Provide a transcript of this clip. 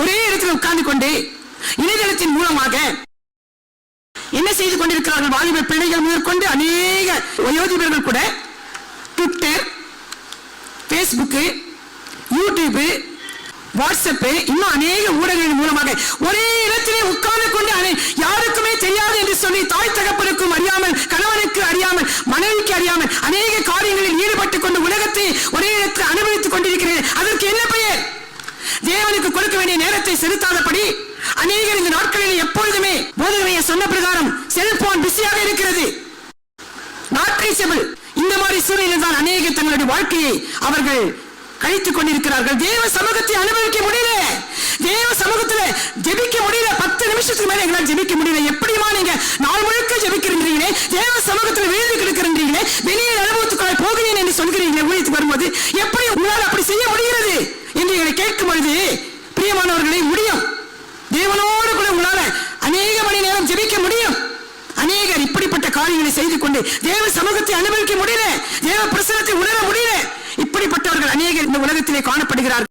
ஒரே இடத்தில் உட்கார்ந்து கொண்டு இணையதளத்தின் மூலமாக என்ன செய்து கொண்டிருக்கிறார்கள்? வாலிப பிள்ளைகள் முதற்கொண்டு அநேக வயோதிபர்கள் கூட ட்விட்டர், பேஸ்புக், யூடியூப், வாட்ஸ்அப், இன்னும் அநேக ஊடகங்கள் மூலமாக ஒரே இடத்திலே உட்கார்ந்து கொண்டு யாருக்குமே தெரியாது என்று சொல்லி தாய் தகப்பனுக்கும் அறியாமல், கணவனுக்கு அறியாமல், மனைவிக்கு அறியாமல் அநேக காரியங்களில் ஈடுபட்டுக் கொண்டு உலகத்தை ஒரே இடத்தில் அனுபவித்துக் கொண்டிருக்கிறது. அதற்கு என்ன பெயர்? தேவனுக்கு கொடுக்க வேண்டிய நேரத்தை செலுத்தாதபடி அநேகர் இந்த நாட்களில் எப்பொழுதுமே போதகமையை சொன்ன பிரகாரம் செல்போன் பிஸியாக இருக்கிறது. Not reachable. இந்த மாதிரி சூழ்நிலை தான் அநேகர் தங்களுடைய வாழ்க்கையை அவர்கள் கழித்துக் கொண்டிருக்கிறார்கள். தேவ சமூகத்தை அனுபவிக்க முடியல, தேவ சமூகத்தில் ஜெபிக்க முடியல. 10 நிமிஷத்துக்கு மேல எங்களால் ஜெபிக்க முடியல. எப்படிமா நீங்க நாள் முழுக்க ஜெபிக்கிறீங்களே, தேவ சமூகத்தில் வீழ்ந்து கிடக்கிறீங்களே, வெளியே அனுபவத்துக்காக போகிறேன் என்று சொல்கிறீங்களே, ஊழியத்துக்கு வரும்போது எப்படி உங்களால் அப்படி செய்ய முடிகிறது என்று எங்களை கேட்கும் பொழுது, பிரியமானவர்களை, முடியும். தேவனோடு கூட உங்களால அநேக மணி நேரம் ஜெபிக்க முடியும். அநேகர் இப்படிப்பட்ட காரியங்களை செய்து கொண்டு தேவ சமூகத்தை அனுபவிக்க முடியல, தேவ பிரசன்னத்தை உணர முடியல. இப்படிப்பட்டவர்கள் அநேகர் இந்த உலகத்திலே காணப்படுகிறார்கள்.